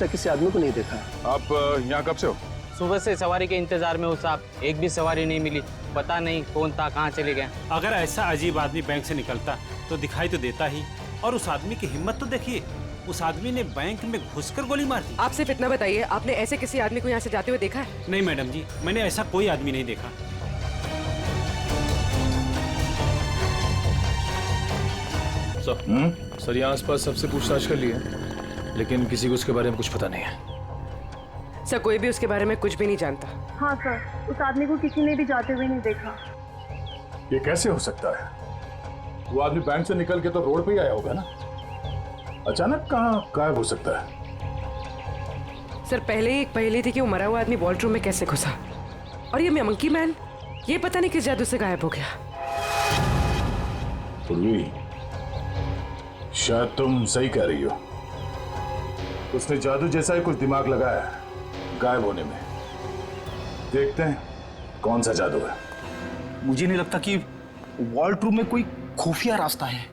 ऐसा किसी आदमी को नहीं देखा। आप यहाँ कब से हो? सुबह से सवारी के इंतजार में हूँ साहब, एक भी सवारी नहीं मिली। पता नहीं कौन था, कहाँ चले गए। अगर ऐसा अजीब आदमी बैंक से निकलता तो दिखाई तो देता ही। और उस आदमी की हिम्मत तो देखिए, उस आदमी ने बैंक में घुसकर गोली मार दी। आप सिर्फ इतना बताइए, आपने ऐसे किसी आदमी को यहाँ से जाते हुए देखा है? नहीं मैडम जी, मैंने ऐसा कोई आदमी नहीं देखा। सर यहाँ आसपास सबसे पूछताछ कर ली है, लेकिन किसी को उसके बारे में कुछ पता नहीं है। सर कोई भी उसके बारे में कुछ भी नहीं जानता। हाँ सर, उस आदमी को किसी ने भी जाते हुए नहीं देखा। ये कैसे हो सकता है? वो आदमी बैंक से निकल के तो रोड पे ही आया होगा ना, अचानक कहाँ गायब हो सकता है? सर पहले ही एक पहेली थी कि वो मरा हुआ आदमी वॉल्ट में कैसे घुसा, और ये मंकी मैन ये पता नहीं किस जादू से गायब हो गया। पूर्वी, शायद तुम सही कह रही हो। उसने जादू जैसा ही कुछ दिमाग लगाया है गायब होने में। देखते हैं कौन सा जादू है। मुझे नहीं लगता कि वॉल्ट रूम में कोई खुफिया रास्ता है।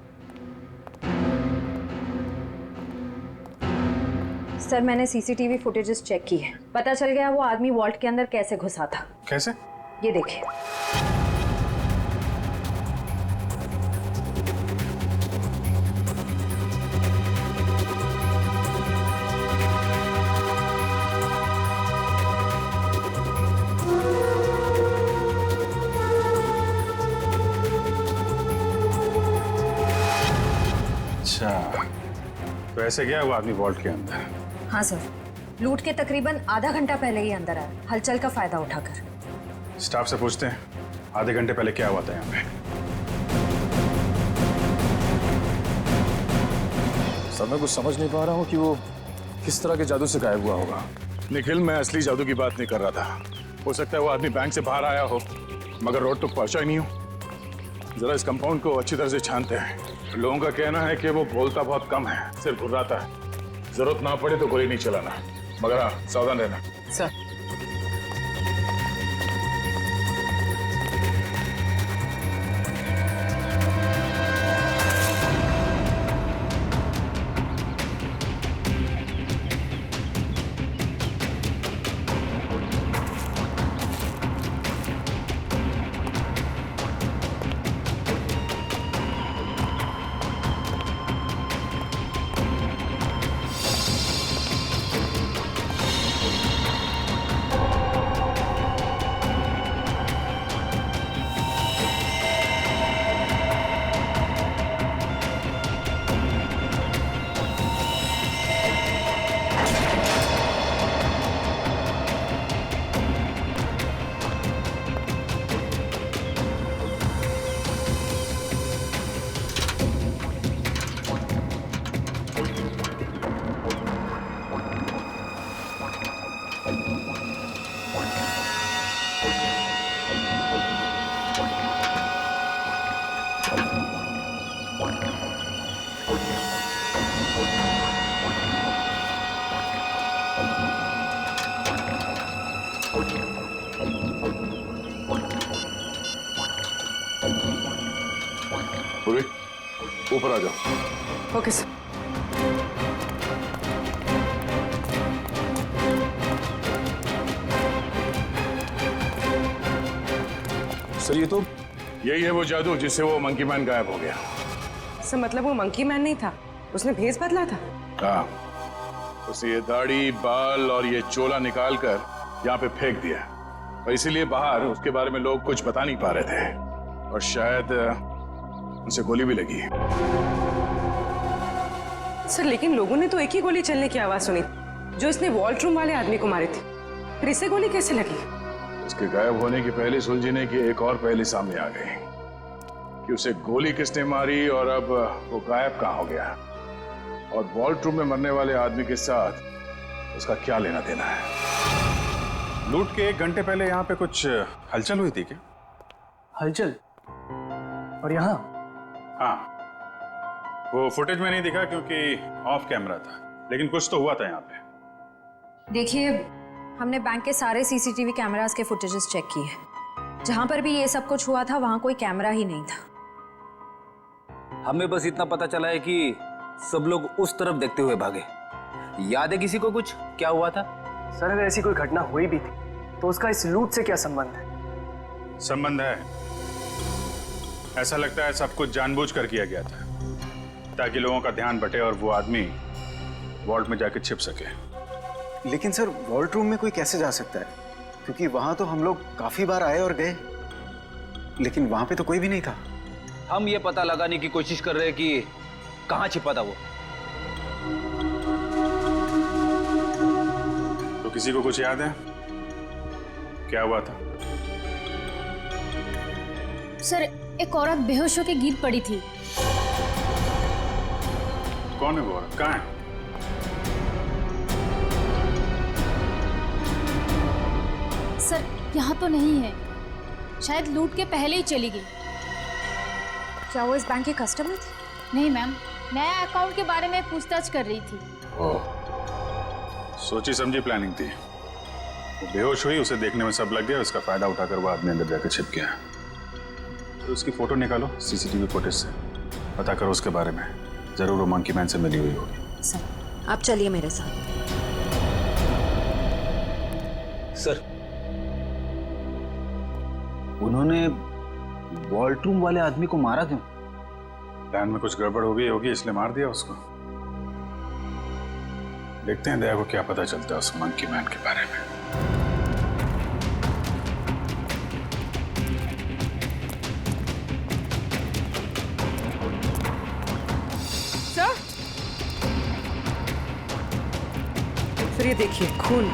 सर मैंने सीसीटीवी फुटेजेस चेक की है, पता चल गया वो आदमी वॉल्ट के अंदर कैसे घुसा था। कैसे? ये देखिए। अच्छा, तो ऐसे गया वो आदमी वॉल्ट के अंदर? हाँ सर, लूट के तकरीबन आधा घंटा पहले ही अंदर आया, हलचल का फायदा उठाकर। स्टाफ से पूछते हैं आधे घंटे पहले क्या हुआ था यहाँ पे। सर मैं कुछ समझ नहीं पा रहा हूँ कि वो किस तरह के जादू से गायब हुआ होगा। निखिल, मैं असली जादू की बात नहीं कर रहा था। हो सकता है वो आदमी बैंक से बाहर आया हो मगर रोड तक पहुंचा ही नहीं हो। जरा इस कंपाउंड को अच्छी तरह से छानते हैं। लोगों का कहना है कि वो बोलता बहुत कम है, सिर्फ घुर्राता है। जरूरत ना पड़े तो गोली नहीं चलाना, मगर हाँ सावधान रहना। सर पूर्वी, ऊपर आ जाओ। Okay sir. सर ये तो यही है वो जादू जिससे वो मंकी मैन गायब हो गया। सर मतलब वो मंकी मैन नहीं था, उसने भेस बदला था। हाँ, उसे ये दाढ़ी, बाल और ये चोला निकाल कर यहाँ पे फेंक दिया, और इसीलिए बाहर उसके बारे में लोग कुछ बता नहीं पा रहे थे, और शायद उनसे गोली भी लगी। सर लेकिन लोगों ने तो एक ही गोली चलने की आवाज सुनी जो इसने वॉल्ट रूम वाले आदमी को मारी थी, फिर इसे गोली कैसे लगी? उसके गायब होने की पहले सुलझने की एक और पहली सामने आ गई कि उसे गोली किसने मारी और अब वो गायब कहाँ हो गया, और वॉल्ट रूम में मरने वाले आदमी के साथ उसका क्या लेना देना है। लूट के 1 घंटे पहले यहाँ पे कुछ हलचल हुई थी क्या? हलचल? और यहाँ? हाँ, वो फुटेज में नहीं दिखा क्योंकि ऑफ कैमरा था, लेकिन कुछ तो हुआ था यहाँ पे। देखिए, हमने बैंक के सारे सीसीटीवी कैमरास के फुटेजेस चेक किए, जहां पर भी ये सब कुछ हुआ था वहां कोई कैमरा ही नहीं था। हमें बस इतना पता चला है कि सब लोग उस तरफ देखते हुए भागे, याद है किसी को कुछ क्या हुआ था? सर अगर ऐसी कोई घटना हुई भी थी तो उसका इस लूट से क्या संबंध है? संबंध है। ऐसा लगता है सब कुछ जानबूझकर किया गया था ताकि लोगों का ध्यान बटे और वो आदमी वॉल्ट में जाके छिप सके। लेकिन सर वॉल्ट रूम में कोई कैसे जा सकता है? क्योंकि वहां तो हम लोग काफी बार आए और गए, लेकिन वहां पे तो कोई भी नहीं था। हम ये पता लगाने की कोशिश कर रहे हैं कि कहाँ छिपा था वो। तो किसी को कुछ याद है क्या हुआ था? सर एक औरत बेहोश होकर गिर पड़ी थी। कौन है वो औरत? कहाँ है? सर यहाँ तो नहीं है, शायद लूट के पहले ही चली गई। क्या वो इस बैंक की कस्टमर थी? नहीं मैम, नया अकाउंट के बारे में पूछताछ कर रही थी। ओह, सोची समझी प्लानिंग थी। वो बेहोश हुई, उसे देखने में सब लग गया, उसका फायदा उठाकर वो आदमी अंदर जाकर छिप गया। तो उसकी फोटो निकालो सीसीटीवी फुटेज से, पता करो उसके बारे में। जरूर वो मंकी मैन से मिली हुई होगी। सर आप चलिए मेरे साथ। सर उन्होंने वॉल्ट रूम वाले आदमी को मारा क्यों? प्लान में कुछ गड़बड़ हो गई होगी इसलिए मार दिया उसको। देखते हैं दया को क्या पता चलता है उस मंकी मैन के बारे में। सर ये देखिए खून।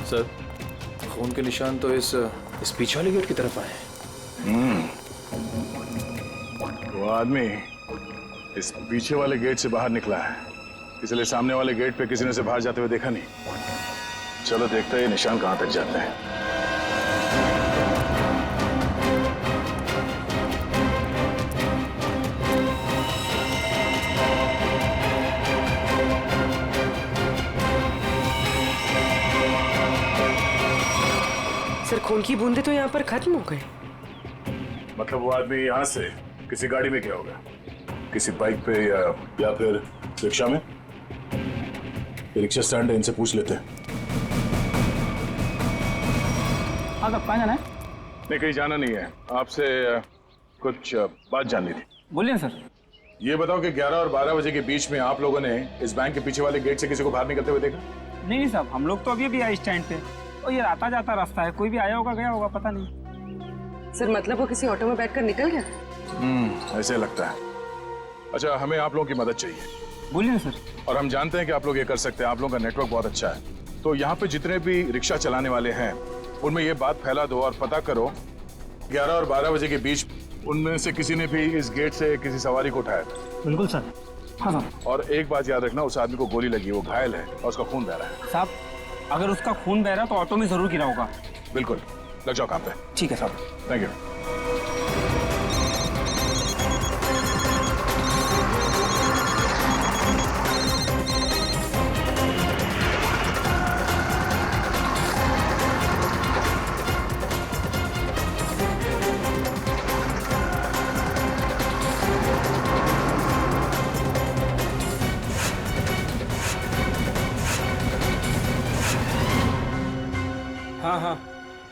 सर खून के निशान तो इस पीछे वाले गेट की तरफ आए हैं। वो आदमी इस पीछे वाले गेट से बाहर निकला है, इसलिए सामने वाले गेट पे किसी ने उसे बाहर जाते हुए देखा नहीं। चलो देखते हैं ये निशान कहां तक जाते हैं। सर खून की बूंदें तो यहाँ पर खत्म हो गई। मतलब वो आदमी यहाँ से किसी गाड़ी में गया होगा, किसी बाइक पे या फिर रिक्शा में। ये रिक्शा स्टैंड है, इनसे पूछ लेते हैं। हाँ कहाँ जाना है? नहीं कहीं जाना नहीं है, आपसे कुछ बात जाननी थी। बोलिए सर। ये बताओ कि 11 और 12 बजे के बीच में आप लोगों ने इस बैंक के पीछे वाले गेट से किसी को बाहर निकलते हुए देखा? नहीं साहब, हम लोग तो अभी आए स्टैंड पे और ये आता जाता रास्ता है, कोई भी आया होगा गया होगा पता नहीं। सर मतलब वो किसी ऑटो में बैठकर निकल गया? ऐसे लगता है। अच्छा हमें आप लोगों की मदद चाहिए। बोलिए सर। और हम जानते हैं कि आप लोग ये कर सकते हैं, आप लोगों का नेटवर्क बहुत अच्छा है। तो यहाँ पे जितने भी रिक्शा चलाने वाले हैं उनमें ये बात फैला दो और पता करो 11 और 12 बजे के बीच उनमें से किसी ने भी इस गेट से किसी सवारी को उठाया था। बिल्कुल सर। हाँ सर। और एक बात याद रखना, उस आदमी को गोली लगी, वो घायल है और उसका खून बह रहा है। साहब अगर उसका खून बह रहा तो ऑटो में जरूर गिरा होगा। बिल्कुल, लग जाओ काम पे। ठीक है साहब। Thank you.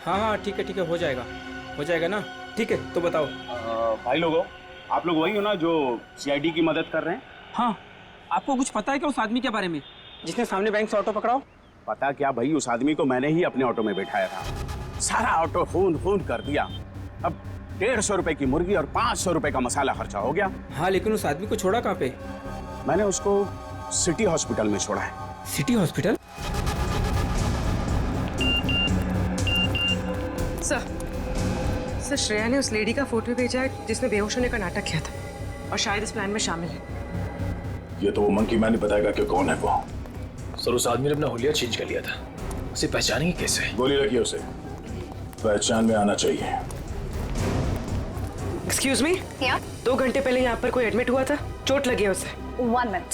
हाँ ठीक है हो जाएगा ना। ठीक है तो बताओ। भाई लोगों, आप लोग वही हो ना जो सीआईडी की मदद कर रहे हैं? हाँ, आपको कुछ पता है क्या उस आदमी के बारे में जिसने सामने बैंक से ऑटो पकड़ाओ? पता क्या भाई, उस आदमी को मैंने ही अपने ऑटो में बैठाया था। सारा ऑटो खून कर दिया। अब 150 रुपए की मुर्गी और 500 रुपए का मसाला खर्चा हो गया। हाँ लेकिन उस आदमी को छोड़ा कहाँ पे? मैंने उसको सिटी हॉस्पिटल में छोड़ा है। City hospital? सर श्रेया ने उस लेडी का फोटो भेजा है जिसने बेहोश होने का नाटक किया था और शायद इस प्लान में शामिल है। ये तो वो मंकी मैन ही बताएगा कि कौन है वो। सर उस आदमी ने अपना हुलिया चेंज कर लिया था, उसे पहचानेंगे कैसे? गोली लगी है उसे, पहचान में आना चाहिए। एक्सक्यूज मी, 2 घंटे पहले यहाँ पर कोई एडमिट हुआ था, चोट लगी है उसे। 1 मिनट।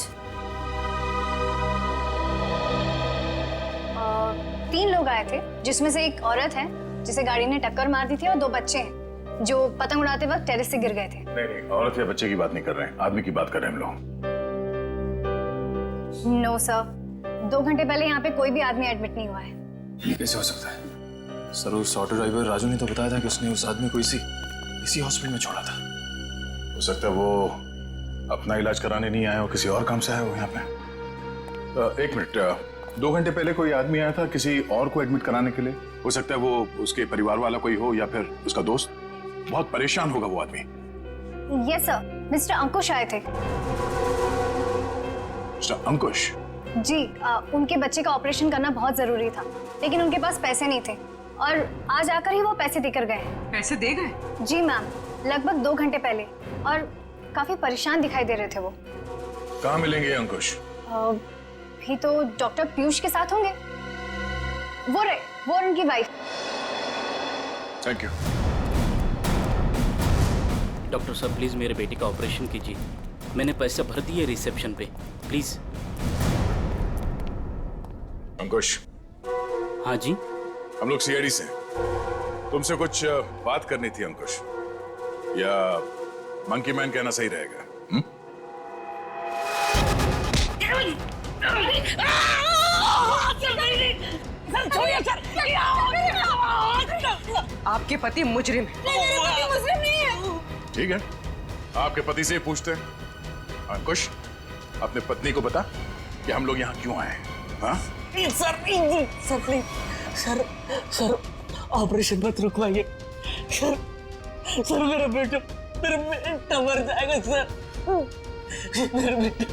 3 लोग आए थे, जिसमें से एक औरत है जिसे गाड़ी ने टक्कर मार दी थी, और 2 बच्चे हैं जो पतंग उड़ाते वक्त टेरेस से गिर गए थे। नहीं, औरत या बच्चे की बात नहीं कर रहे हैं, आदमी की बात कर रहे हैं हम लोग। नो सर, 2 घंटे पहले यहाँ पे कोई भी आदमी एडमिट नहीं हुआ है। ये कैसे हो सकता है सर? उस ऑटो ड्राइवर राजू ने तो बताया था कि उसने उस आदमी को इसी हॉस्पिटल में छोड़ा था। हो सकता है वो अपना इलाज कराने नहीं आया हो, किसी और काम से आया हो यहाँ पे। 1 मिनट, 2 घंटे पहले कोई आदमी आया था किसी और को एडमिट कराने के लिए। हो सकता है वो उसके परिवार वाला कोई हो या फिर उसका दोस्त। बहुत परेशान होगा वो आदमी। यस सर, मिस्टर अंकुश आए थे। मिस्टर अंकुश? जी, उनके बच्चे का ऑपरेशन करना बहुत जरूरी था, लेकिन उनके पास पैसे नहीं थे और आज आकर ही वो पैसे देकर गए। पैसे दे गए? जी मैम, लगभग 2 घंटे पहले, और काफी परेशान दिखाई दे रहे थे वो। कहाँ मिलेंगे अंकुश? भी तो डॉक्टर पीयूष के साथ होंगे। वो उनकी वाइफ। Thank you. डॉक्टर साहब प्लीज मेरे बेटे का ऑपरेशन कीजिए, मैंने पैसे भर दिए रिसेप्शन पे, प्लीज। अंकुश। हाँ जी। हम लोग सीआईडी से हैं। तुमसे कुछ बात करनी थी अंकुश, या मंकी मैन कहना सही रहेगा? आपके पति मुजरिम है। ठीक है, आपके पति से पूछते हैं। अंकुश, अपने पत्नी को बता कि हम लोग यहाँ क्यों आए हैं। हाँ? सर प्लीज, सर ऑपरेशन मत रुकवाइए सर, मेरा बेटा मर जाएगा सर, मेरा बेटा।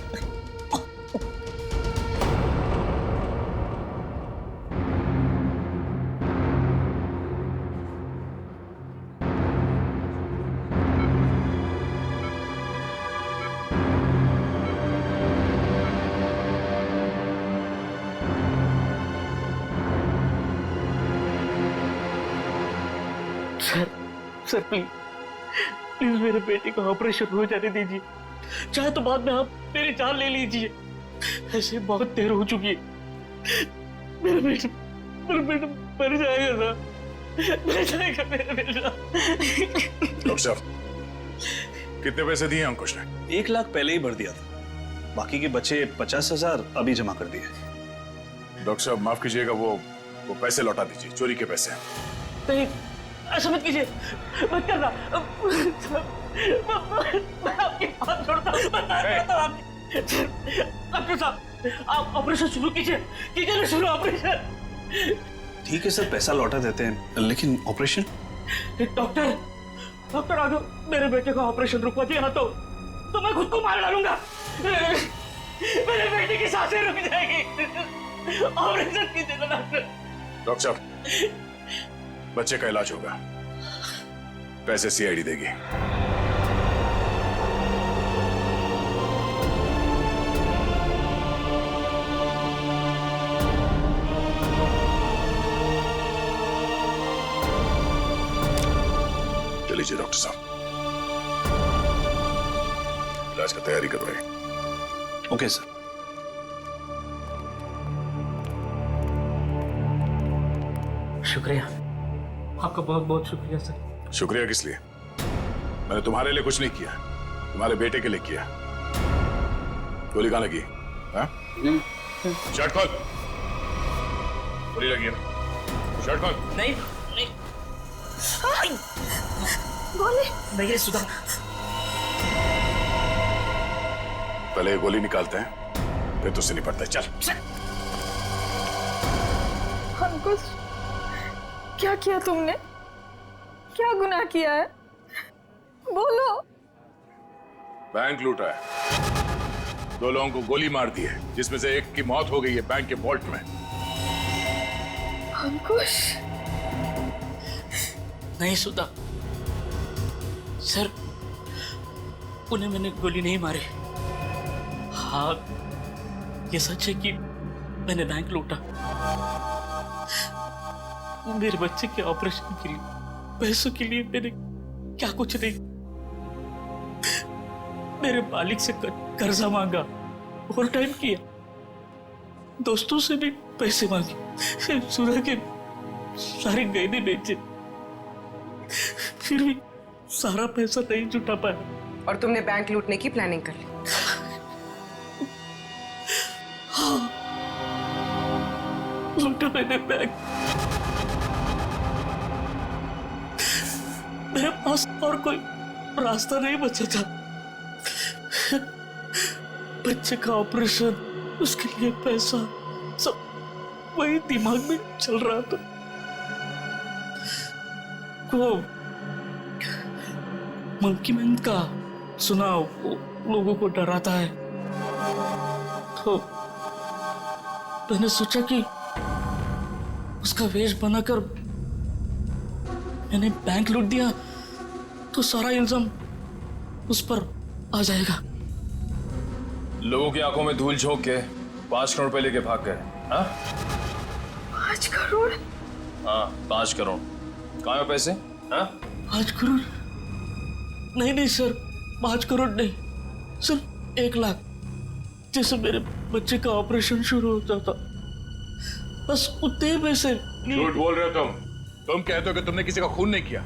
सर प्लीज मेरे बेटे का ऑपरेशन हो जाने दीजिए, चाहे तो बाद में आप मेरी जान ले लीजिए, ऐसे बहुत देर हो चुकी है। मेरा बेटा मर जाएगा सर, मर जाएगा मेरा बेटा। डॉक्टर साहब, कितने पैसे दिए अंकुश ने? 1 लाख पहले ही भर दिया था, बाकी के बचे 50,000 अभी जमा कर दिए। डॉक्टर साहब माफ कीजिएगा, वो पैसे लौटा दीजिए, चोरी के पैसे। नहीं, ऐसा मत कीजिए, मत करना। मैं आपकी बात छोड़ता हूँ। डॉक्टर साहब, आप ऑपरेशन शुरू कीजिए ना, शुरू ऑपरेशन। ठीक है सर, पैसा लौटा देते हैं, लेकिन ऑपरेशन? डॉक्टर राजू, मेरे बेटे का ऑपरेशन रुकवा दिया ना तो मैं खुद को मार डालूंगा। मेरे बेटे की सांसें रुक जाएगी। ऑपरेशन कीजिए ना डॉक्टर। डॉक्टर साहब, बच्चे का इलाज होगा, पैसे सीआईडी देगी। चलिए डॉक्टर साहब, इलाज का तैयारी करवाइए। Okay sir. शुक्रिया, आपका बहुत बहुत शुक्रिया सर। शुक्रिया किस लिए? मैंने तुम्हारे लिए कुछ नहीं किया, तुम्हारे बेटे के लिए किया। गोली कहाँ लगी? शर्ट खोल। गोली लगी है ना? शर्ट खोल। नहीं गोली नहीं, सुधा। पहले गोली निकालते हैं, फिर तुझसे निपटते हैं। चल। अंकुश, क्या किया तुमने? क्या गुनाह किया है? बोलो। बैंक लूटा है, 2 लोगों को गोली मार दी है, जिसमें से एक की मौत हो गई है बैंक के वॉल्ट में। अंकुश। नहीं सुधा सर, उन्हें मैंने गोली नहीं मारी। हाँ, ये सच है कि मैंने बैंक लूटा, मेरे बच्चे के ऑपरेशन के लिए पैसों के लिए मैंने क्या कुछ नहीं, मेरे मालिक से कर्जा मांगा, ओवर टाइम किया, दोस्तों से भी पैसे मांगे, सुना के सारे गहने बेचे, फिर भी सारा पैसा नहीं जुटा पाया। और तुमने बैंक लूटने की प्लानिंग कर ली? हाँ, लूटा मैंने बैंक। मेरे पास और कोई रास्ता नहीं बचा था। बच्चे का ऑपरेशन, उसके लिए पैसा, सब वही दिमाग में चल रहा था। वो मंकी मैन का सुना, लोगों को डराता है, तो मैंने सोचा कि उसका वेश बनाकर मैंने बैंक लूट दिया तो सारा इल्जाम उस पर आ जाएगा। लोगों की आंखों में धूल झोंक के 5 करोड़ रुपए लेके भाग गए। हाँ 5 करोड़? हाँ 5 करोड़। कहाँ है पैसे? हाँ 5 करोड़ नहीं सर, 5 करोड़ नहीं, सिर्फ 1 लाख। जैसे मेरे बच्चे का ऑपरेशन शुरू होता था, बस उतने पैसे। झूठ बोल रहे हो तुम कहते हो कि तुमने किसी का खून नहीं किया,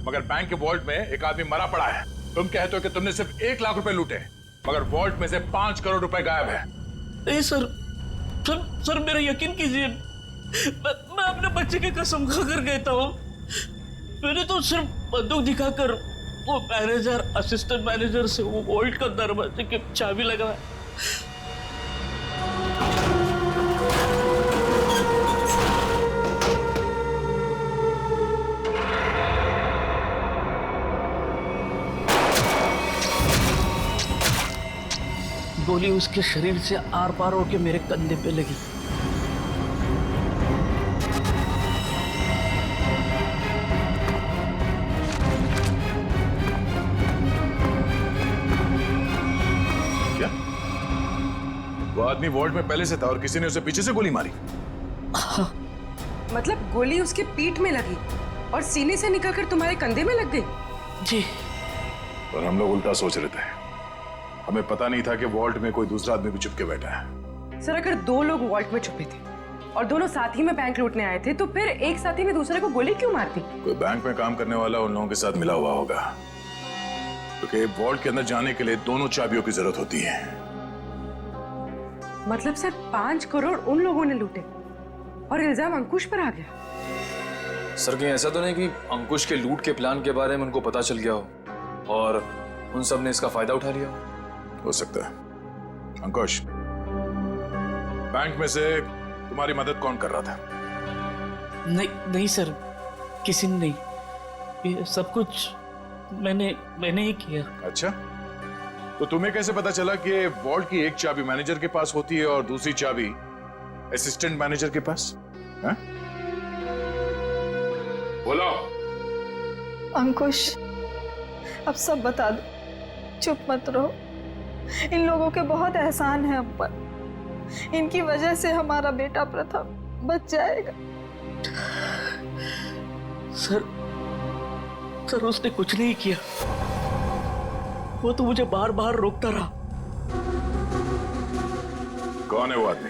मगर बैंक के वॉल्ट में एक आदमी मरा पड़ा है। तुम कहते हो कि तुमने सिर्फ 1 लाख रुपए लूटे, मगर वॉल्ट में से 5 करोड़ रुपए गायब है। नहीं सर मेरा यकीन कीजिए, मैं अपने बच्चे की कसम खाकर कहता हूँ, मैंने तो सिर्फ बंदूक दिखाकर वो मैनेजर, असिस्टेंट मैनेजर से वो वॉल्ट का दरवाजे की चाबी लगाया। गोली उसके शरीर से आर पार होकर मेरे कंधे पे लगी। क्या वो आदमी वॉल्ट में पहले से था और किसी ने उसे पीछे से गोली मारी? मतलब गोली उसके पीठ में लगी और सीने से निकलकर तुम्हारे कंधे में लग गई? जी। और हम लोग उल्टा सोच रहे थे, हमें पता नहीं था कि वॉल्ट में कोई दूसरा आदमी भी छुप के बैठा है। सर अगर 2 लोग वॉल्ट में छुपे थे और दोनों साथ ही में बैंक लूटने आए थे, तो फिर एक साथी में दूसरे को गोली क्यों मारती? कोई बैंक में काम करने वाला उन लोगों के साथ मिला हुआ होगा, क्योंकि वॉल्ट के अंदर जाने के लिए दोनों चाबियों की जरूरत होती है। मतलब सर 5 करोड़ उन लोगों ने लूटे और इल्जाम अंकुश पर आ गया? सर कहीं ऐसा तो नहीं कि अंकुश के लूट के प्लान के बारे में उनको पता चल गया हो और उन सब ने इसका फायदा उठा लिया हो सकता है। अंकुश, बैंक में से तुम्हारी मदद कौन कर रहा था? नहीं सर, किसी ने नहीं, ये सब कुछ मैंने ही किया। अच्छा, तो तुम्हें कैसे पता चला कि वॉल्ट की एक चाबी मैनेजर के पास होती है और दूसरी चाबी असिस्टेंट मैनेजर के पास? हाँ? बोलो। अंकुश, अब सब बता दो, चुप मत रहो। इन लोगों के बहुत एहसान है हम पर, इनकी वजह से हमारा बेटा प्रथम बच जाएगा। सर उसने कुछ नहीं किया, वो तो मुझे बार बार रोकता रहा। कौन है वो आदमी?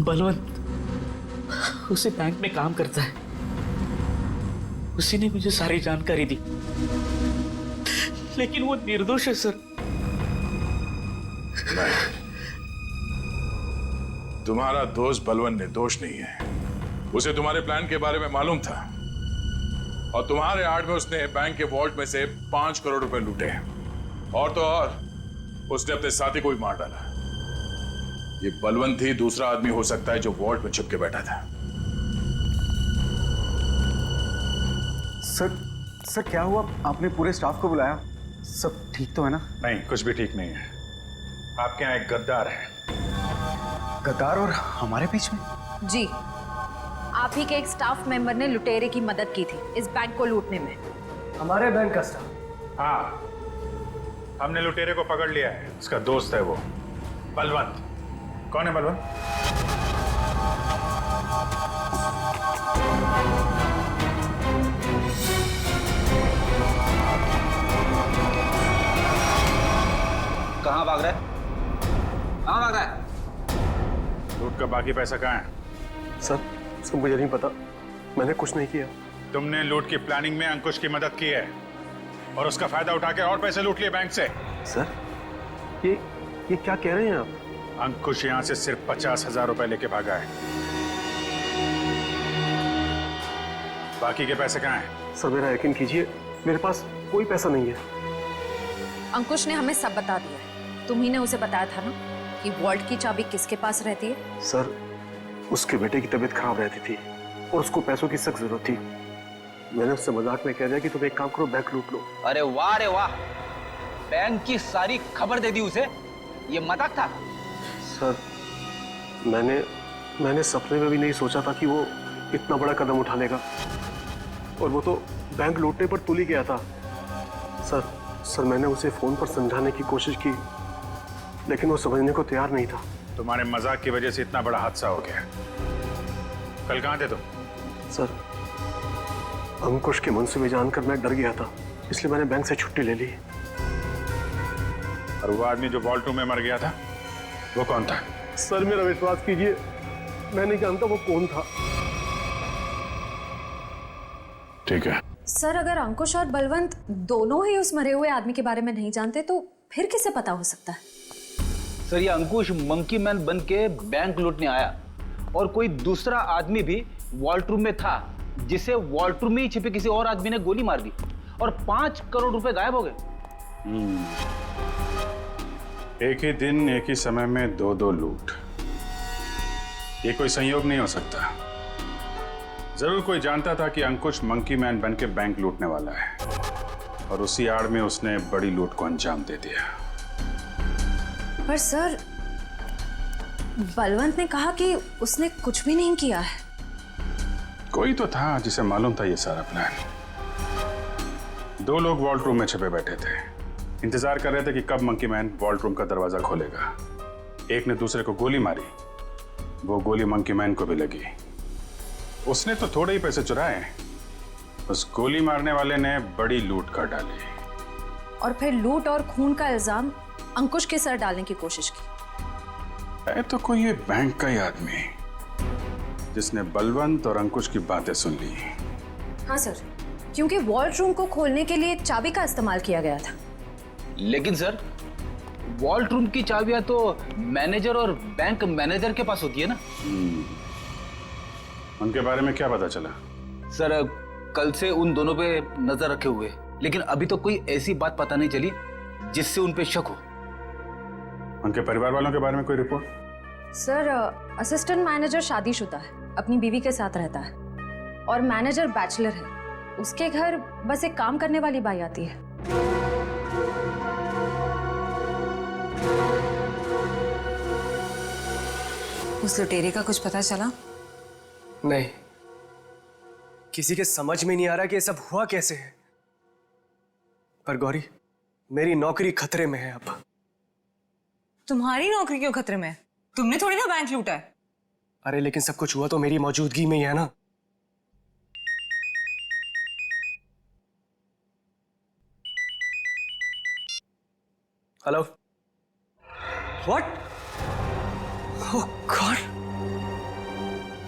बलवंत, उसी बैंक में काम करता है, उसी ने मुझे सारी जानकारी दी, लेकिन वो निर्दोष है सर। नहीं, तुम्हारा दोस्त बलवंत निर्दोष नहीं है। उसे तुम्हारे प्लान के बारे में मालूम था और तुम्हारे आड़ में उसने बैंक के वॉल्ट में से 5 करोड़ रुपए लूटे, और तो और उसने अपने साथी को भी मार डाला। ये बलवंत ही दूसरा आदमी हो सकता है जो वॉल्ट में छुप के बैठा था। सर क्या हुआ? आपने पूरे स्टाफ को बुलाया, सब ठीक तो है ना? नहीं, कुछ भी ठीक नहीं है। आपके यहाँ एक गद्दार है। गद्दार और हमारे बीच में? जी, आप ही के एक स्टाफ मेंबर ने लुटेरे की मदद की थी इस बैंक को लूटने में। हमारे बैंक का स्टाफ? हाँ, हमने लुटेरे को पकड़ लिया है। उसका दोस्त है वो बलवंत। कौन है बलवंत? कहाँ भाग रहा है? कहाँ भाग रहा है? लूट का बाकी पैसा कहाँ है? सर मुझे नहीं पता, मैंने कुछ नहीं किया। तुमने लूट की प्लानिंग में अंकुश की मदद की है और उसका फायदा उठा के और पैसे लूट लिए बैंक से। सर ये क्या कह रहे हैं आप? अंकुश यहाँ से सिर्फ 50,000 रुपए लेके भागा है। बाकी के पैसे कहाँ हैं? सर मेरा यकीन कीजिए, मेरे पास कोई पैसा नहीं है। अंकुश ने हमें सब बता दिया है। तुम ही ने उसे बताया था ना कि वॉल्ट की चाबी किसके पास रहती है? सर उसके बेटे की तबीयत खराब रहती थी और उसको पैसों की सख्त जरूरत थी। मैंने उससे मजाक में कह दिया कि तुम एक काम करो, बैंक लूट लो। अरे वाह, बैंक की सारी खबर दे दी उसे। ये मजाक था? सर मैंने सपने में भी नहीं सोचा था कि वो इतना बड़ा कदम उठा लेगा, और वो तो बैंक लूटने पर तुल ही गया था। सर मैंने उसे फोन पर समझाने की कोशिश की, लेकिन वो समझने को तैयार नहीं था। तुम्हारे मजाक की वजह से इतना बड़ा हादसा हो गया। कल कहाँ थे तुम? सर अंकुश के मनसूबे जानकर मैं डर गया था, इसलिए मैंने बैंक से छुट्टी ले ली। और वो आदमी जो वॉल्ट रूम में मर गया था, वो कौन था? सर मेरा विश्वास कीजिए, मैं नहीं जानता वो कौन था। ठीक है। सर अगर अंकुश और बलवंत दोनों ही उस मरे हुए आदमी के बारे में नहीं जानते तो फिर किसे पता हो सकता है? सर ये अंकुश मंकी मैन बन के बैंक लूटने आया, और कोई दूसरा आदमी भी वॉल्ट रूम में था, जिसे वॉल्ट रूम में ही छिपे किसी और आदमी ने गोली मार दी, और 5 करोड़ रुपए गायब हो गए। एक ही दिन एक ही समय में दो लूट, ये कोई संयोग नहीं हो सकता। जरूर कोई जानता था कि अंकुश मंकी मैन बन के बैंक लूटने वाला है, और उसी आड़ में उसने बड़ी लूट को अंजाम दे दिया। पर सर बलवंत ने कहा कि उसने कुछ भी नहीं किया है। कोई तो था जिसे मालूम था ये सारा प्लान। 2 लोग वॉल्ट रूम में छिपे बैठे थे, इंतजार कर रहे थे कि कब मंकी मैन वॉल्ट रूम का दरवाजा खोलेगा। एक ने दूसरे को गोली मारी, वो गोली मंकी मैन को भी लगी। उसने तो थोड़े ही पैसे चुराए, उस गोली मारने वाले ने बड़ी लूट कर डाली, और फिर लूट और खून का इल्जाम अंकुश के सर डालने की कोशिश की। है तो कोई ये बैंक का ही आदमी जिसने बलवंत और अंकुश की बातें सुन ली। हाँ सर, क्योंकि वॉल्ट रूम को खोलने के लिए चाबी का इस्तेमाल किया गया था। लेकिन सर वॉल्ट रूम की चाबियां तो मैनेजर और बैंक मैनेजर के पास होती है ना। उनके बारे में क्या पता चला? सर कल से उन दोनों पे नजर रखे हुए, लेकिन अभी तो कोई ऐसी बात पता नहीं चली जिससे उन पे शक हो। उनके परिवार वालों के बारे में कोई रिपोर्ट? सर असिस्टेंट मैनेजर शादीशुदा है, अपनी बीवी के साथ रहता है, और मैनेजर बैचलर है। उसके घर बस एक काम करने वाली बाई आती है। उस लुटेरे का कुछ पता चला? नहीं, किसी के समझ में नहीं आ रहा कि ये सब हुआ कैसे है। पर गौरी, मेरी नौकरी खतरे में है अब। तुम्हारी नौकरी क्यों खतरे में है? तुमने थोड़ी ना बैंक लूटा है। अरे लेकिन सब कुछ हुआ तो मेरी मौजूदगी में ही है ना। Hello, what? ओह गॉड,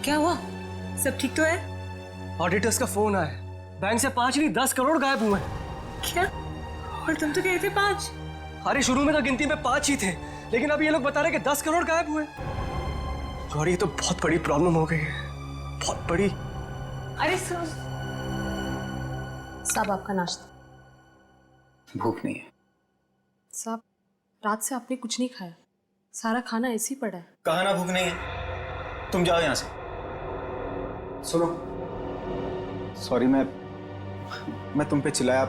क्या हुआ? सब ठीक तो है? ऑडिटर्स का फोन आया, बैंक से 5 नहीं 10 करोड़ गायब हुए हैं। क्या? और तुम तो कह रहे थे 5। अरे शुरू में तो गिनती में 5 ही थे, लेकिन अब ये लोग बता रहे कि 10 करोड़ गायब हुए। गौरी, ये तो बहुत बड़ी प्रॉब्लम हो गई है, बहुत बड़ी। अरे साहब आपका नाश्ता। भूख नहीं है साहब, रात से आपने कुछ नहीं खाया, सारा खाना ऐसे ही पड़ा है। कहा ना भूख नहीं है, तुम जाओ यहां से। सुनो, सॉरी मैं तुम पे चिल्लाया,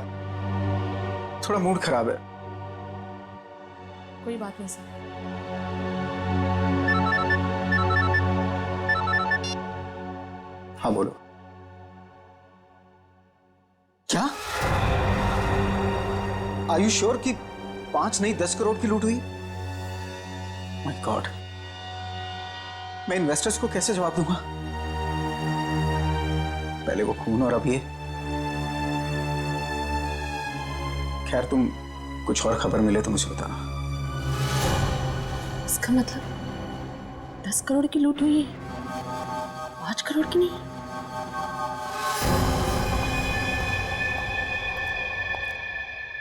थोड़ा मूड खराब है। कोई बात नहीं साहब। हाँ बोलो। क्या? आर यू श्योर कि 5 नहीं 10 करोड़ की लूट हुई? माय गॉड, मैं इन्वेस्टर्स को कैसे जवाब दूंगा? पहले वो खून और अब ये। खैर, तुम कुछ और खबर मिले तो मुझे बताना। इसका मतलब 10 करोड़ की लूट हुई है, 5 करोड़ की नहीं।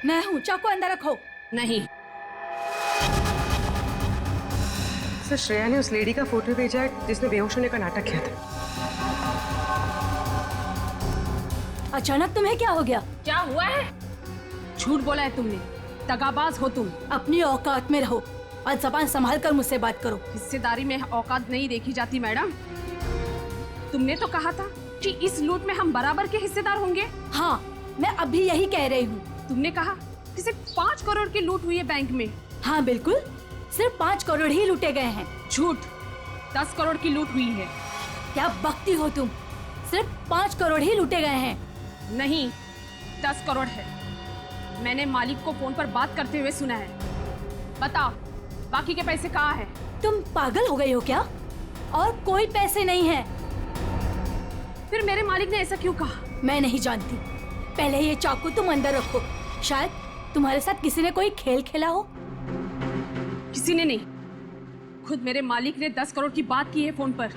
मैं हूं, चाकू अंदर रखो। नहीं। सर, श्रेया ने उस लेडी का फोटो भेजा है जिसने बेहोश होने का नाटक किया था। अचानक तुम्हें क्या हो गया? क्या हुआ है? झूठ बोला है तुमने, दगाबाज हो तुम। अपनी औकात में रहो और जबान संभाल कर मुझसे बात करो। हिस्सेदारी में औकात नहीं देखी जाती मैडम। तुमने तो कहा था कि इस लूट में हम बराबर के हिस्सेदार होंगे। हाँ, मैं अभी यही कह रही हूँ। तुमने कहा कि सिर्फ 5 करोड़ की लूट हुई है बैंक में। हाँ बिल्कुल, सिर्फ 5 करोड़ ही लूटे गए हैं। झूठ, 10 करोड़ की लूट हुई है। क्या बकती हो तुम? सिर्फ 5 करोड़ ही लूटे गए हैं। नहीं, 10 करोड़ है। मैंने मालिक को फोन पर बात करते हुए सुना है। बताओ, बाकी के पैसे कहाँ हैं? तुम पागल हो गई हो क्या? और कोई पैसे नहीं है। फिर मेरे मालिक ने ऐसा क्यों कहा? मैं नहीं जानती। पहले ये चाकू तुम अंदर रखो। शायद तुम्हारे साथ किसी ने कोई खेल खेला हो। किसी ने नहीं, खुद मेरे मालिक ने 10 करोड़ की बात की है फोन पर।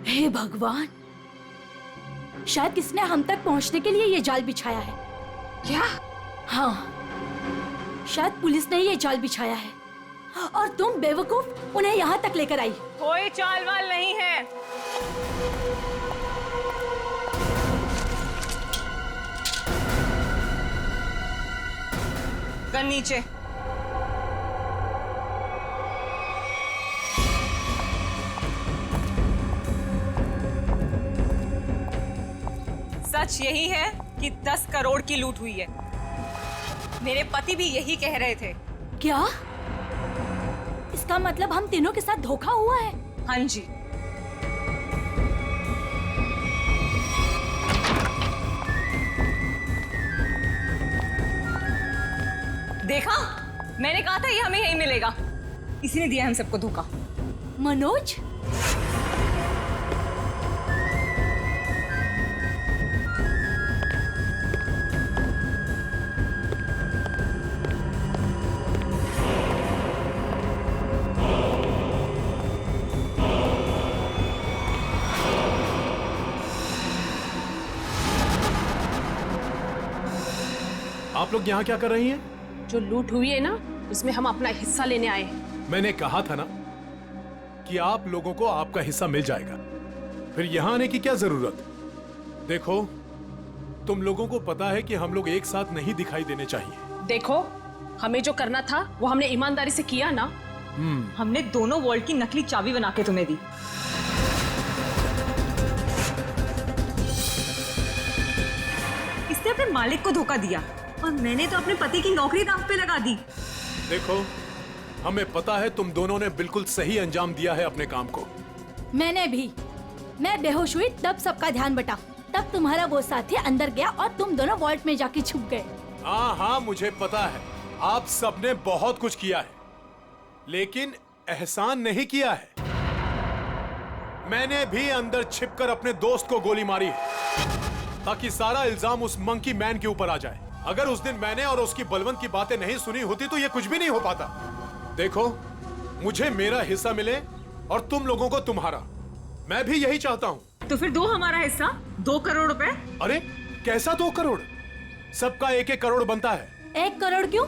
हे भगवान, शायद किसने हम तक पहुंचने के लिए ये जाल बिछाया है। क्या? हाँ, शायद पुलिस ने ये जाल बिछाया है और तुम बेवकूफ उन्हें यहाँ तक लेकर आई। कोई चाल वाल नहीं है। गन नीचे। सच यही है कि 10 करोड़ की लूट हुई है। मेरे पति भी यही कह रहे थे। क्या? इसका मतलब हम तीनों के साथ धोखा हुआ है? हाँ जी। देखा, मैंने कहा था ये हमें यही मिलेगा। इसी ने दिया हम सबको धोखा। मनोज, आप लोग यहाँ क्या कर रही हैं? जो लूट हुई है ना, उसमें हम अपना हिस्सा लेने आए हैं। मैंने कहा था ना कि आप लोगों को आपका हिस्सा मिल जाएगा, फिर यहाँ आने की क्या जरूरत? देखो, तुम लोगों को पता है कि हम लोग एक साथ नहीं दिखाई देने चाहिए। देखो, हमें जो करना था वो हमने ईमानदारी से किया ना। हमने दोनों वॉल्ट की नकली चाबी बना के तुम्हें दी। इसने अपने मालिक को धोखा दिया और मैंने तो अपने पति की नौकरी दांव पे लगा दी। देखो, हमें पता है तुम दोनों ने बिल्कुल सही अंजाम दिया है अपने काम को। मैंने भी। मैं बेहोश हुई तब सबका ध्यान बटा। तब तुम्हारा वो साथी अंदर गया और तुम दोनों वॉल्ट में जाके छुप गए। हाँ, मुझे पता है आप सबने बहुत कुछ किया है, लेकिन एहसान नहीं किया है। मैंने भी अंदर छिपकर अपने दोस्त को गोली मारी है ताकि सारा इल्जाम उस मंकी मैन के ऊपर आ जाए। अगर उस दिन मैंने और उसकी बलवंत की बातें नहीं सुनी होती तो ये कुछ भी नहीं हो पाता। देखो, मुझे मेरा हिस्सा मिले और तुम लोगों को तुम्हारा। मैं भी यही चाहता हूँ। तो फिर दो हमारा हिस्सा, 2 करोड़ रुपए। अरे कैसा 2 करोड़? सबका 1-1 करोड़ बनता है। 1 करोड़ क्यों?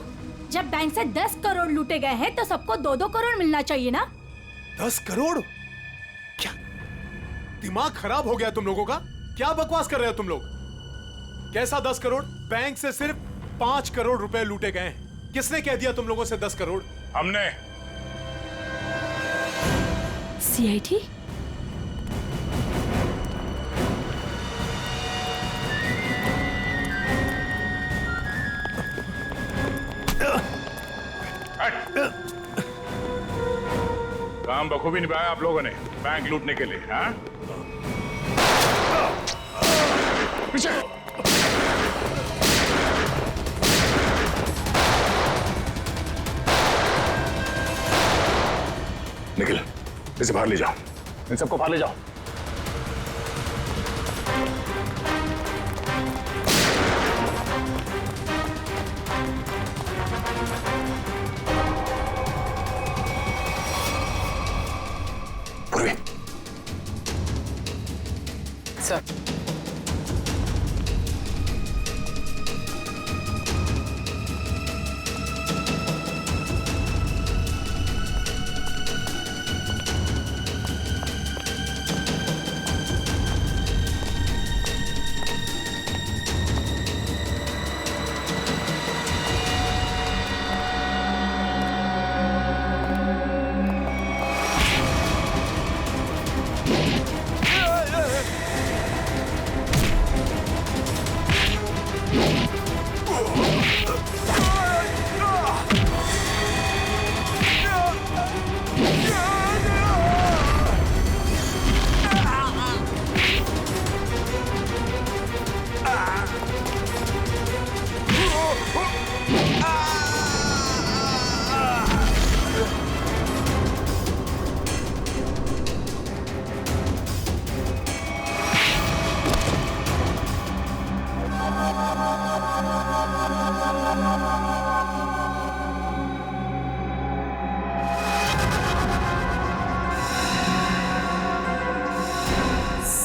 जब बैंक से 10 करोड़ लूटे गए हैं तो सबको 2-2 करोड़ मिलना चाहिए ना। 10 करोड़? क्या दिमाग खराब हो गया तुम लोगों का? क्या बकवास कर रहे हो तुम लोग? कैसा 10 करोड़? बैंक से सिर्फ 5 करोड़ रुपए लूटे गए हैं। किसने कह दिया तुम लोगों से 10 करोड़? हमने। सीआईडी? काम बखूबी निभाया आप लोगों ने बैंक लूटने के लिए। हाँ, पीछे। निखिल, इसे बाहर ले जाओ। इन सबको बाहर ले जाओ।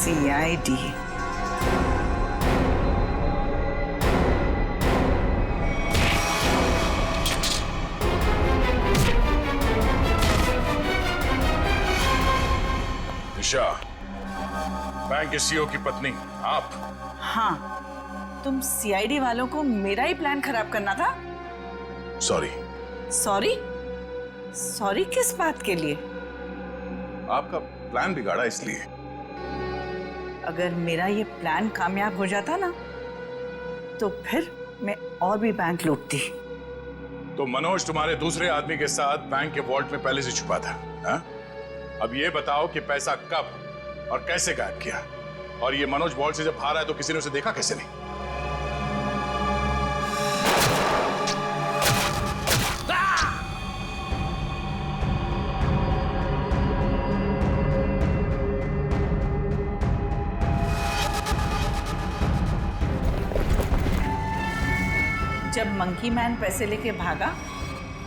CID। दिशा, बैंक के सीईओ की पत्नी आप? हाँ, तुम CID वालों को मेरा ही प्लान खराब करना था। सॉरी। सॉरी? सॉरी किस बात के लिए? आपका प्लान बिगाड़ा इसलिए। अगर मेरा ये प्लान कामयाब हो जाता ना, तो फिर मैं और भी बैंक लूटती। तो मनोज तुम्हारे दूसरे आदमी के साथ बैंक के वॉल्ट में पहले से छुपा था, हा? अब ये बताओ कि पैसा कब और कैसे गायब किया? और ये मनोज वॉल्ट से जब बाहर आया तो किसी ने उसे देखा कैसे नहीं? जब मंकी मैन पैसे लेके भागा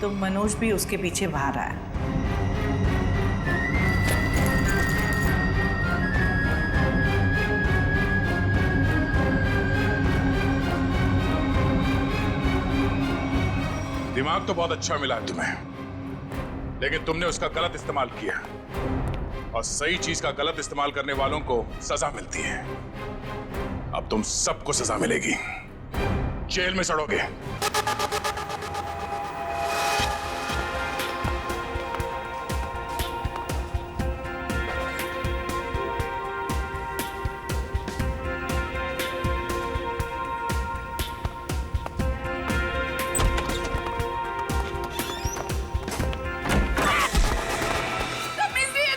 तो मनोज भी उसके पीछे बाहर आया। दिमाग तो बहुत अच्छा मिला है तुम्हें, लेकिन तुमने उसका गलत इस्तेमाल किया, और सही चीज का गलत इस्तेमाल करने वालों को सजा मिलती है। अब तुम सबको सजा मिलेगी, जेल में सड़ोगे।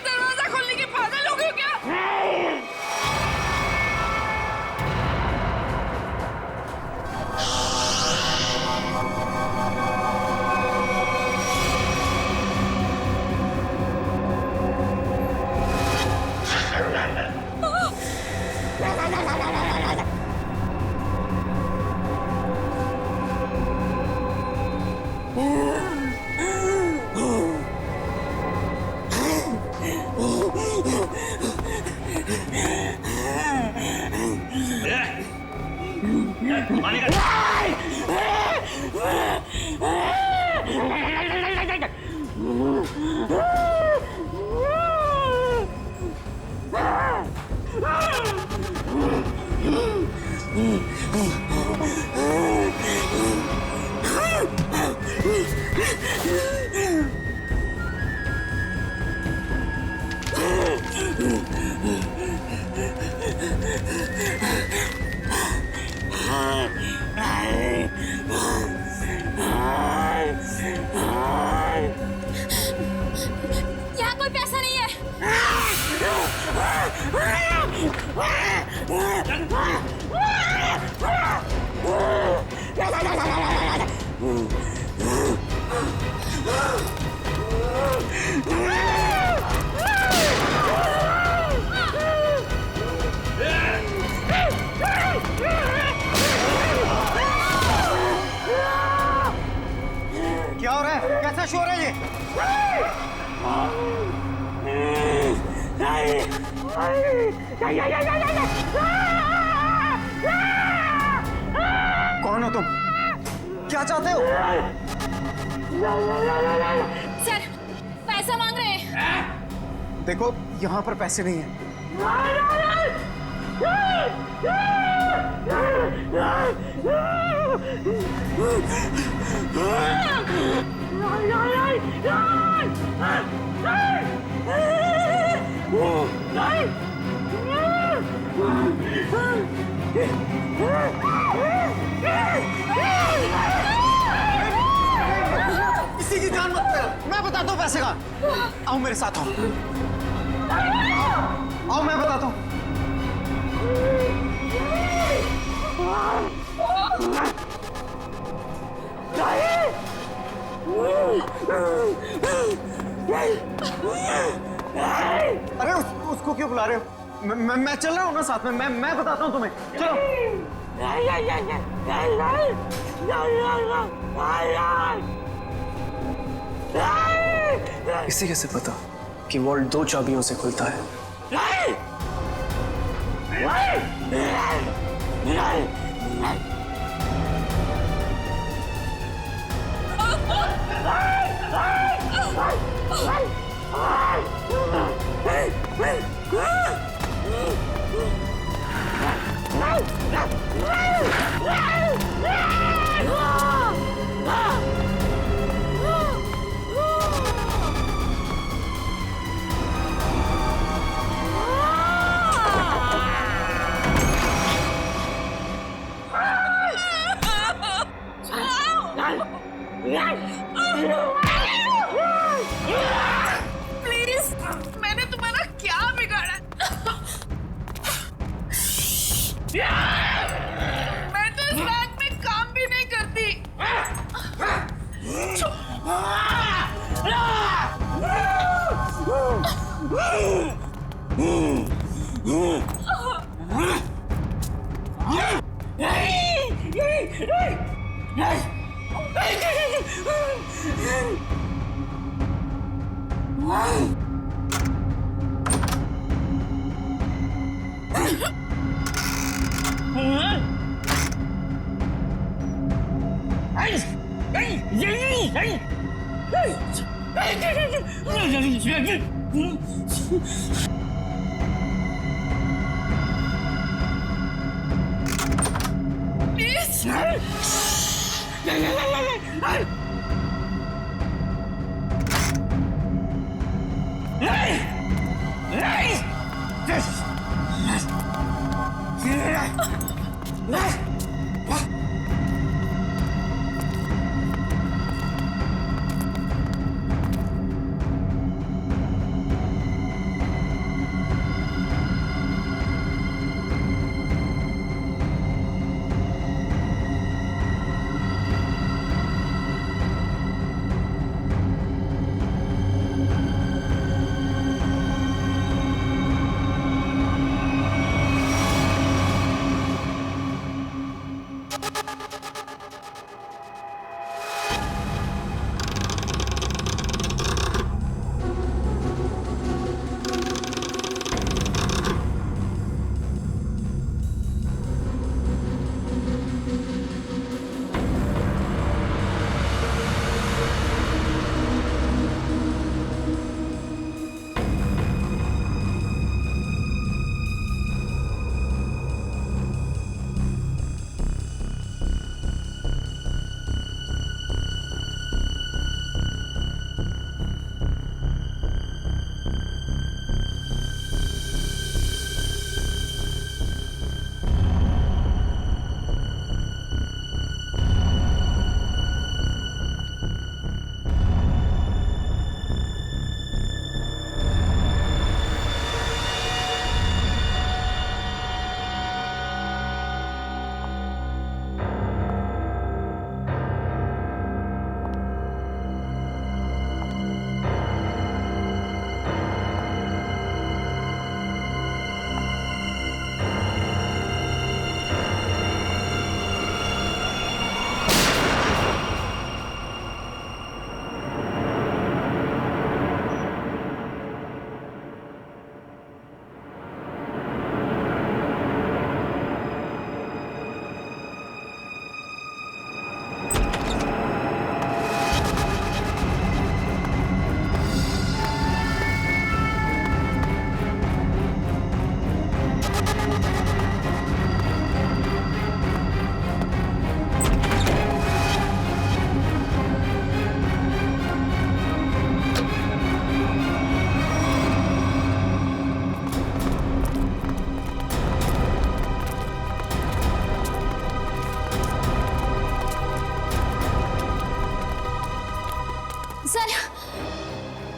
दरवाजा खोलने के पागल हो गए क्या? यहाँ कोई पैसा नहीं क्या हो रहा है? कैसा शोर है ये? कौन हो तुम? क्या चाहते हो? सर, पैसा मांग रहे हैं। देखो, यहाँ पर पैसे नहीं हैं। नहीं पैसे कहाँ? आओ मेरे साथ आओ, आओ मैं बताता हूँ। अरे उसको क्यों बुला रहे हो? मैं चल रहा हूँ ना साथ में, मैं बताता हूँ तुम्हें, चलो। इसे कैसे पता कि वॉल्ट 2 चाबियों से खुलता है? प्लीज, मैंने तुम्हारा क्या बिगाड़ा? मैं तो इस बैंक में काम भी नहीं करती।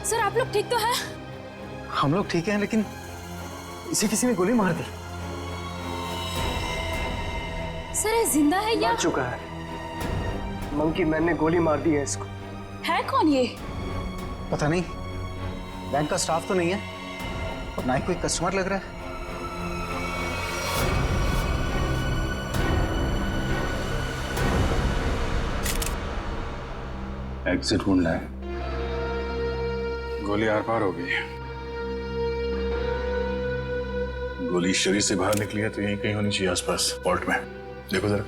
सर आप लोग ठीक तो हैं? हम लोग ठीक हैं, लेकिन इसे किसी ने गोली मार दी। सर ये जिंदा है या मर चुका है। मंकी मैन ने गोली मार दी है इसको। है कौन ये? पता नहीं, बैंक का स्टाफ तो नहीं है और ना ही कोई कस्टमर लग रहा है। एग्जिट ढूंढना है। गोली आर पार हो गई है। गोली शरीर से बाहर निकली है तो यहीं कहीं होनी चाहिए आसपास, वॉल्ट में। देखो जरा।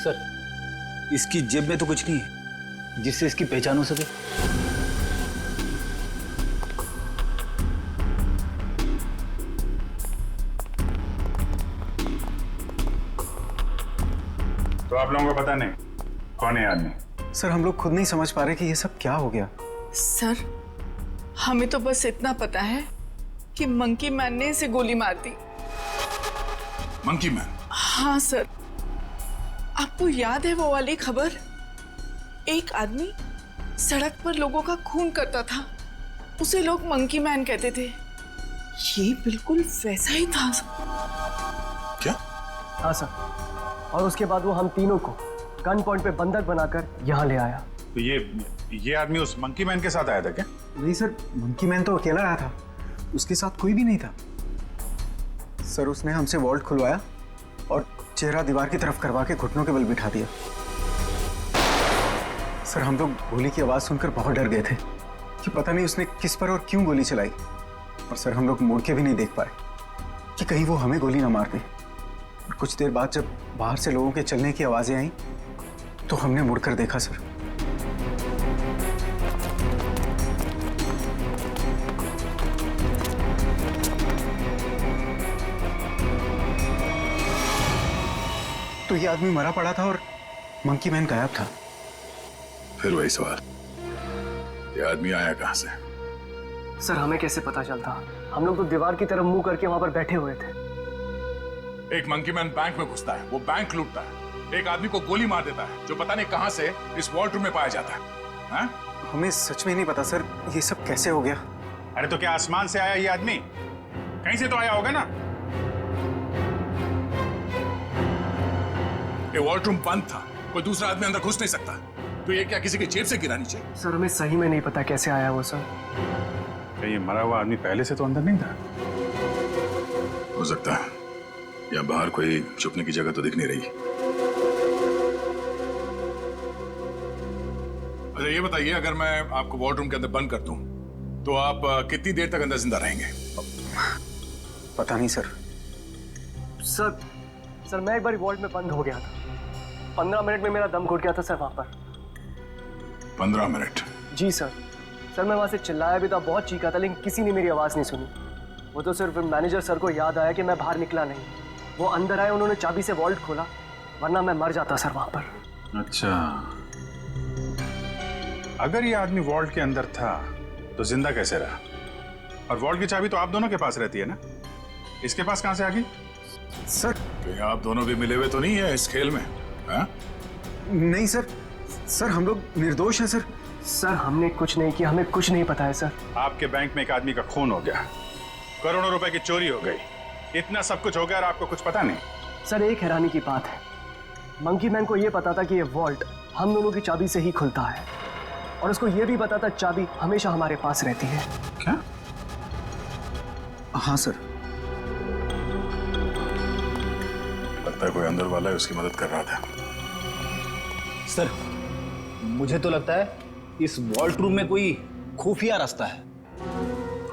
सर, इसकी जेब में तो कुछ नहीं है जिससे इसकी पहचान हो सके। तो आप लोगों को पता नहीं कौन है आदमी? सर हम लोग खुद नहीं समझ पा रहे कि ये सब क्या हो गया। सर हमें तो बस इतना पता है कि मंकी मैन ने इसे गोली मार दी। Monkey man? हाँ सर, आपको याद है वो वाली खबर? एक आदमी सड़क पर लोगों का खून करता था, उसे लोग मंकी मैन कहते थे। ये बिल्कुल वैसा ही था। क्या? हाँ सर, और उसके बाद वो हम तीनों को गन पॉइंट पे बंधक बनाकर यहाँ ले आया। तो ये आदमी उस मंकी मैन के साथ आया था क्या? नहीं सर, मंकी मैन तो अकेला आया था, उसके साथ कोई भी नहीं था। सर उसने हमसे वॉल्ट खुलवाया और चेहरा दीवार की तरफ करवा के घुटनों के बल बिठा दिया। सर हम लोग गोली की आवाज सुनकर बहुत डर गए थे कि पता नहीं उसने किस पर और क्यों गोली चलाई। और सर हम लोग मुड़ के भी नहीं देख पाए कि कहीं वो हमें गोली ना मार दे। और कुछ देर बाद जब बाहर से लोगों के चलने की आवाजें आई तो हमने मुड़कर देखा सर। तो ये आदमी मरा पड़ा था और मंकी मैन गायब था। फिर वही सवाल, ये आदमी आया कहां से? सर हमें कैसे पता चलता? हम लोग तो दीवार की तरफ मुंह करके वहां पर बैठे हुए थे। एक मंकी मैन बैंक में घुसता है, वो बैंक लूटता है, एक आदमी को गोली मार देता है जो पता नहीं कहां से इस वॉल्ट रूम में पाया जाता है। हा? हमें सच में नहीं पता सर, ये सब कैसे हो गया। अरे तो क्या आसमान से आया ये आदमी? कहीं से तो आया होगा ना। ये वॉल्ट रूम बंद था, कोई दूसरा आदमी अंदर घुस नहीं सकता, तो ये क्या किसी की जेब से गिरा नीचे? सर हमें सही में नहीं पता कैसे आया वो सर। क्या ये मरा हुआ आदमी पहले से तो अंदर नहीं था? हो सकता है, या बाहर कोई छुपने की जगह तो दिख नहीं रही। अच्छा ये बताइए, अगर मैं आपको वॉल्ट रूम के अंदर बंद कर दूं तो आप कितनी देर तक अंदर जिंदा रहेंगे? पता नहीं सर। सर मैं एक बार वॉल्ट में बंद हो गया था, 15 मिनट में मेरा दम घुट गया था सर वहां पर। 15 मिनट? जी सर मैं वहां से चिल्लाया भी था, बहुत चीखा था, लेकिन किसी ने मेरी आवाज नहीं सुनी। वो तो सिर्फ मैनेजर सर को याद आया कि मैं बाहर निकला नहीं। वो अंदर आए, उन्होंने चाबी से वॉल्ट खोला, वरना मैं मर जाता सर वहां पर। अच्छा, अगर ये आदमी वॉल्ट के अंदर था तो जिंदा कैसे रहा? और वॉल्ट की चाबी तो आप दोनों के पास रहती है ना, इसके पास कहां से आ गई? सर कहीं आप दोनों भी मिले हुए तो नहीं है इस खेल में? हा? नहीं सर हम लोग निर्दोष हैं सर। सर हमने कुछ नहीं किया, हमें कुछ नहीं पता है सर। आपके बैंक में एक आदमी का खून हो गया, करोड़ों रुपए की चोरी हो गई, इतना सब कुछ हो गया और आपको कुछ पता नहीं? सर एक हैरानी की बात है, मंकी मैन को यह पता था कि ये वॉल्ट हम दोनों की चाबी से ही खुलता है, और उसको यह भी पता था चाबी हमेशा हमारे पास रहती है। क्या? हाँ सर। लगता है कोई अंदर वाला है, उसकी मदद कर रहा था। सर मुझे तो लगता है इस वॉल्ट रूम में कोई खुफिया रास्ता है।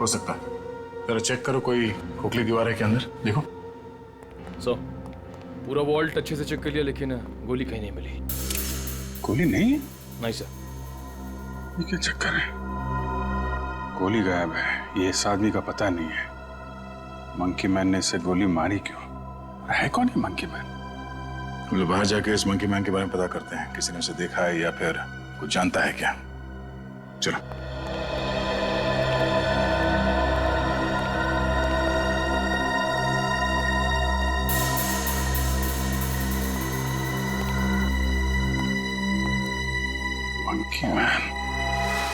हो सकता है, जरा चेक करो, कोई खोखली दीवार है के अंदर, देखो। सर पूरा वॉल्ट अच्छे से चेक कर लिया, लेकिन गोली कहीं नहीं मिली। गोली नहीं? नहीं सर। ये क्या चक्कर है? गोली गायब है, ये इस आदमी का पता नहीं है। मंकी मैन ने इसे गोली मारी क्यों? है कौन है मंकी मैन? हम लोग बाहर जाके इस मंकी मैन के बारे में पता करते हैं, किसी ने उसे देखा है या फिर कुछ जानता है क्या। चलो। Monkey man.